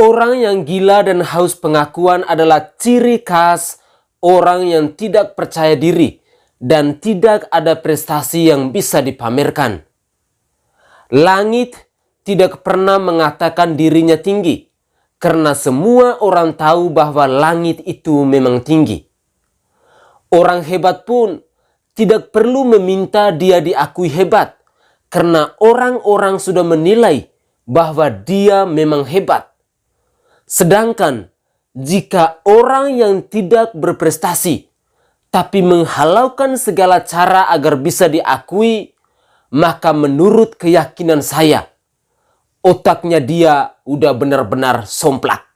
Orang yang gila dan haus pengakuan adalah ciri khas orang yang tidak percaya diri dan tidak ada prestasi yang bisa dipamerkan. Langit tidak pernah mengatakan dirinya tinggi, karena semua orang tahu bahwa langit itu memang tinggi. Orang hebat pun tidak perlu meminta dia diakui hebat, karena orang-orang sudah menilai bahwa dia memang hebat. Sedangkan jika orang yang tidak berprestasi tapi menghalaukan segala cara agar bisa diakui, maka menurut keyakinan saya, otaknya dia udah benar-benar somplak.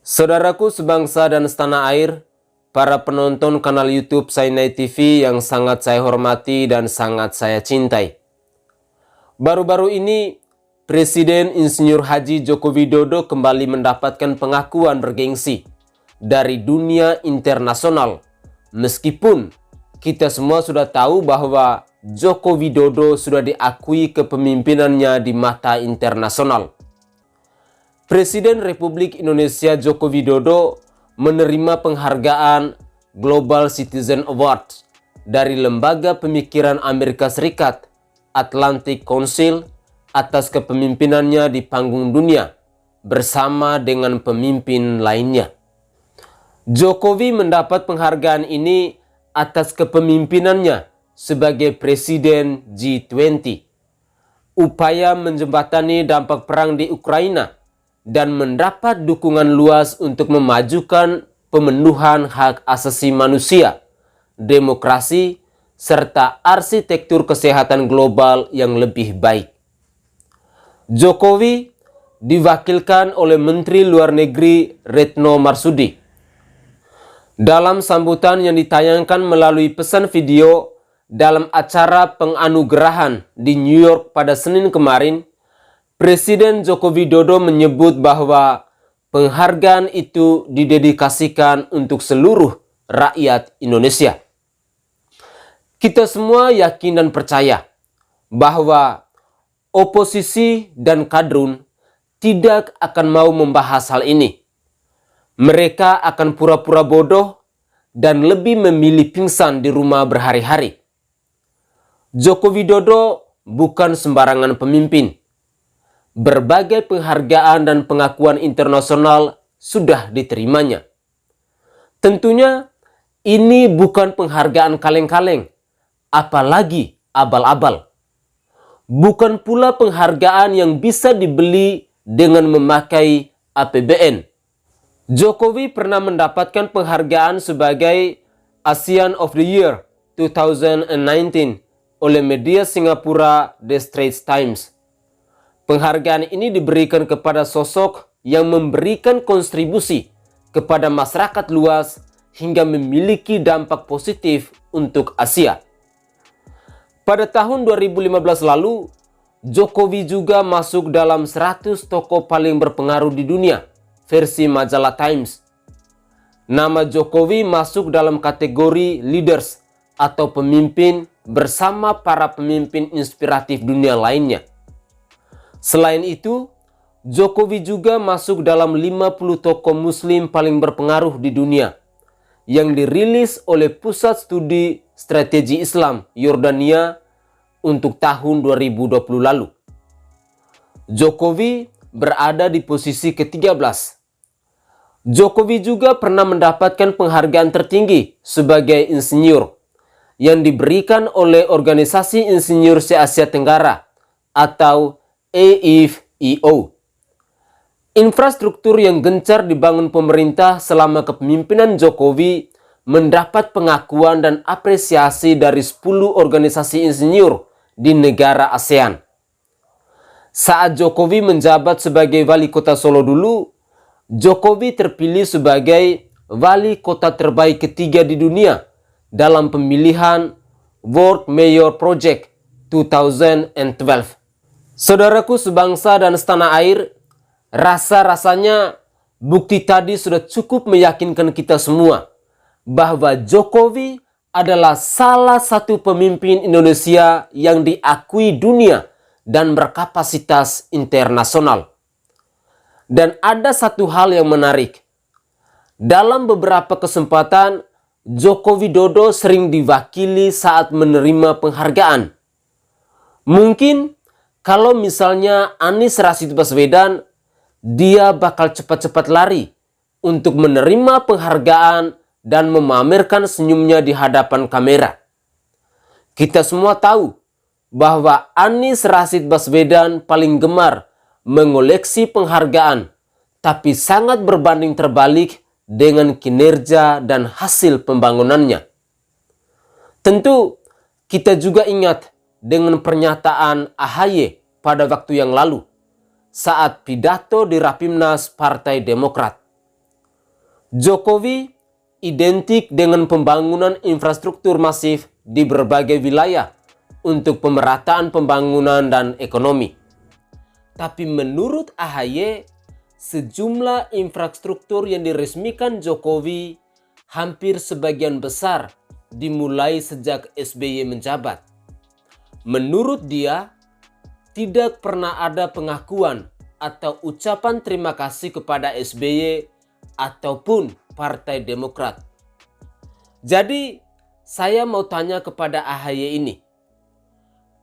Saudaraku sebangsa dan setanah air, para penonton kanal YouTube Sainai TV yang sangat saya hormati dan sangat saya cintai. Baru-baru ini, Presiden Insinyur Haji Joko Widodo kembali mendapatkan pengakuan bergengsi dari dunia internasional. Meskipun kita semua sudah tahu bahwa Joko Widodo sudah diakui kepemimpinannya di mata internasional. Presiden Republik Indonesia Joko Widodo menerima penghargaan Global Citizen Award dari Lembaga Pemikiran Amerika Serikat, Atlantic Council, atas kepemimpinannya di panggung dunia bersama dengan pemimpin lainnya. Jokowi mendapat penghargaan ini atas kepemimpinannya sebagai Presiden G20, upaya menjembatani dampak perang di Ukraina, dan mendapat dukungan luas untuk memajukan pemenuhan hak asasi manusia, demokrasi, serta arsitektur kesehatan global yang lebih baik. Jokowi diwakilkan oleh Menteri Luar Negeri Retno Marsudi. Dalam sambutan yang ditayangkan melalui pesan video dalam acara penganugerahan di New York pada Senin kemarin, Presiden Joko Widodo menyebut bahwa penghargaan itu didedikasikan untuk seluruh rakyat Indonesia. Kita semua yakin dan percaya bahwa oposisi dan kadrun tidak akan mau membahas hal ini. Mereka akan pura-pura bodoh dan lebih memilih pingsan di rumah berhari-hari. Joko Widodo bukan sembarangan pemimpin. Berbagai penghargaan dan pengakuan internasional sudah diterimanya. Tentunya ini bukan penghargaan kaleng-kaleng, apalagi abal-abal. Bukan pula penghargaan yang bisa dibeli dengan memakai APBN. Jokowi pernah mendapatkan penghargaan sebagai ASEAN of the Year 2019 oleh media Singapura The Straits Times. Penghargaan ini diberikan kepada sosok yang memberikan kontribusi kepada masyarakat luas hingga memiliki dampak positif untuk Asia. Pada tahun 2015 lalu, Jokowi juga masuk dalam 100 tokoh paling berpengaruh di dunia, versi majalah Times. Nama Jokowi masuk dalam kategori leaders atau pemimpin bersama para pemimpin inspiratif dunia lainnya. Selain itu, Jokowi juga masuk dalam 50 tokoh muslim paling berpengaruh di dunia yang dirilis oleh Pusat Studi Strategi Islam Yordania untuk tahun 2020 lalu. Jokowi berada di posisi ke-13. Jokowi juga pernah mendapatkan penghargaan tertinggi sebagai insinyur yang diberikan oleh Organisasi Insinyur se-Asia Tenggara atau AIFEO. Infrastruktur yang gencar dibangun pemerintah selama kepemimpinan Jokowi mendapat pengakuan dan apresiasi dari 10 organisasi insinyur di negara ASEAN. Saat Jokowi menjabat sebagai wali kota Solo dulu, Jokowi terpilih sebagai wali kota terbaik ketiga di dunia dalam pemilihan World Mayor Project 2012. Saudaraku sebangsa dan setanah air, rasa-rasanya bukti tadi sudah cukup meyakinkan kita semua bahwa Jokowi adalah salah satu pemimpin Indonesia yang diakui dunia dan berkapasitas internasional. Dan ada satu hal yang menarik. Dalam beberapa kesempatan, Joko Widodo sering diwakili saat menerima penghargaan. Mungkin kalau misalnya Anies Rashid Baswedan, dia bakal cepat-cepat lari untuk menerima penghargaan dan memamerkan senyumnya di hadapan kamera. Kita semua tahu bahwa Anies Rashid Baswedan paling gemar mengoleksi penghargaan, tapi sangat berbanding terbalik dengan kinerja dan hasil pembangunannya. Tentu kita juga ingat dengan pernyataan AHY pada waktu yang lalu saat pidato di Rapimnas Partai Demokrat. Jokowi identik dengan pembangunan infrastruktur masif di berbagai wilayah untuk pemerataan pembangunan dan ekonomi. Tapi menurut AHY, sejumlah infrastruktur yang diresmikan Jokowi hampir sebagian besar dimulai sejak SBY menjabat. Menurut dia, tidak pernah ada pengakuan atau ucapan terima kasih kepada SBY ataupun Partai Demokrat. Jadi, saya mau tanya kepada AHY ini.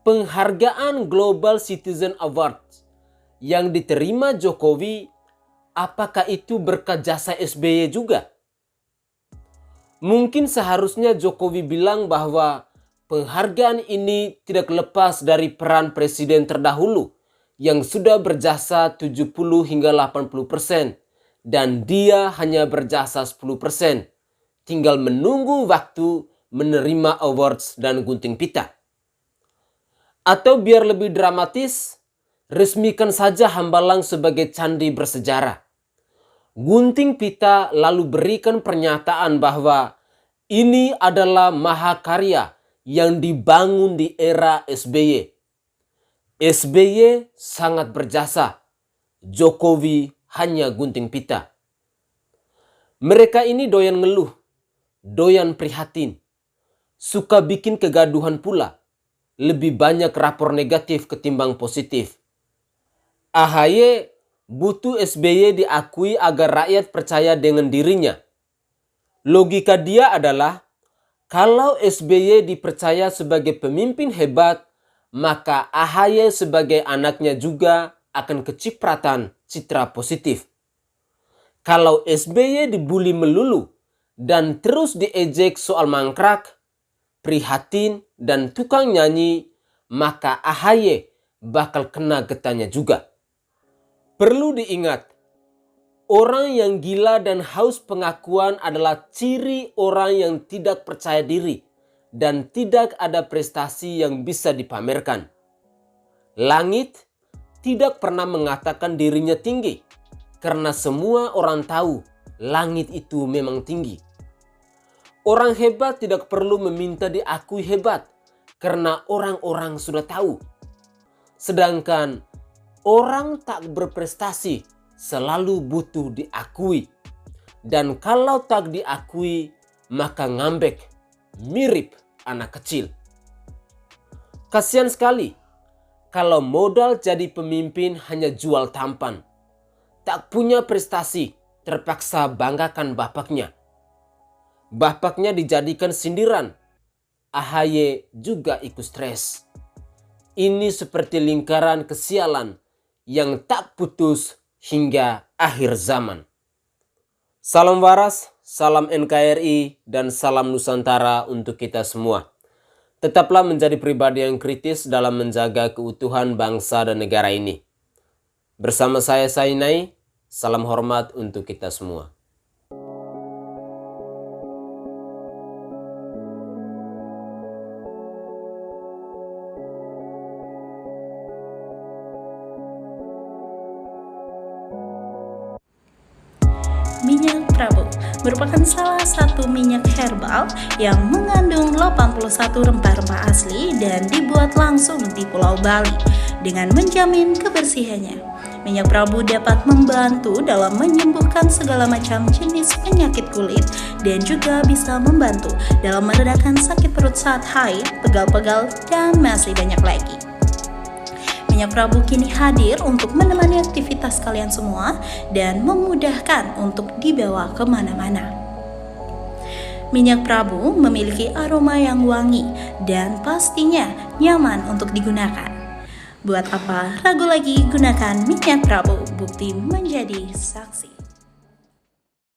Penghargaan Global Citizen Award yang diterima Jokowi, apakah itu berkat jasa SBY juga? Mungkin seharusnya Jokowi bilang bahwa penghargaan ini tidak lepas dari peran presiden terdahulu yang sudah berjasa 70 hingga 80%. Dan dia hanya berjasa 10%, tinggal menunggu waktu menerima awards dan gunting pita. Atau biar lebih dramatis, resmikan saja Hambalang sebagai candi bersejarah. Gunting pita lalu berikan pernyataan bahwa ini adalah mahakarya yang dibangun di era SBY. SBY sangat berjasa, Jokowi hanya gunting pita. Mereka ini doyan ngeluh, doyan prihatin, suka bikin kegaduhan pula, lebih banyak rapor negatif ketimbang positif. AHY butuh SBY diakui agar rakyat percaya dengan dirinya. Logika dia adalah, kalau SBY dipercaya sebagai pemimpin hebat, maka AHY sebagai anaknya juga akan kecipratan citra positif. Kalau SBY dibully melulu dan terus diejek soal mangkrak, prihatin, dan tukang nyanyi, maka AHY bakal kena getahnya juga. Perlu diingat, orang yang gila dan haus pengakuan adalah ciri orang yang tidak percaya diri dan tidak ada prestasi yang bisa dipamerkan. Langit tidak pernah mengatakan dirinya tinggi, karena semua orang tahu langit itu memang tinggi. Orang hebat tidak perlu meminta diakui hebat, karena orang-orang sudah tahu. Sedangkan orang tak berprestasi selalu butuh diakui. Dan kalau tak diakui, maka ngambek, mirip anak kecil. Kasihan sekali kalau modal jadi pemimpin hanya jual tampan. Tak punya prestasi, terpaksa banggakan bapaknya. Bapaknya dijadikan sindiran. AHY juga ikut stres. Ini seperti lingkaran kesialan yang tak putus hingga akhir zaman. Salam waras, salam NKRI, dan salam Nusantara untuk kita semua. Tetaplah menjadi pribadi yang kritis dalam menjaga keutuhan bangsa dan negara ini. Bersama saya Sainai, salam hormat untuk kita semua. Minyak Prabu merupakan salah satu minyak herbal yang mengandung 81 rempah-rempah asli dan dibuat langsung di Pulau Bali dengan menjamin kebersihannya. Minyak Prabu dapat membantu dalam menyembuhkan segala macam jenis penyakit kulit dan juga bisa membantu dalam meredakan sakit perut saat haid, pegal-pegal, dan masih banyak lagi. Minyak Prabu kini hadir untuk menemani aktivitas kalian semua dan memudahkan untuk dibawa kemana-mana. Minyak Prabu memiliki aroma yang wangi dan pastinya nyaman untuk digunakan. Buat apa ragu lagi, gunakan minyak Prabu, bukti menjadi saksi.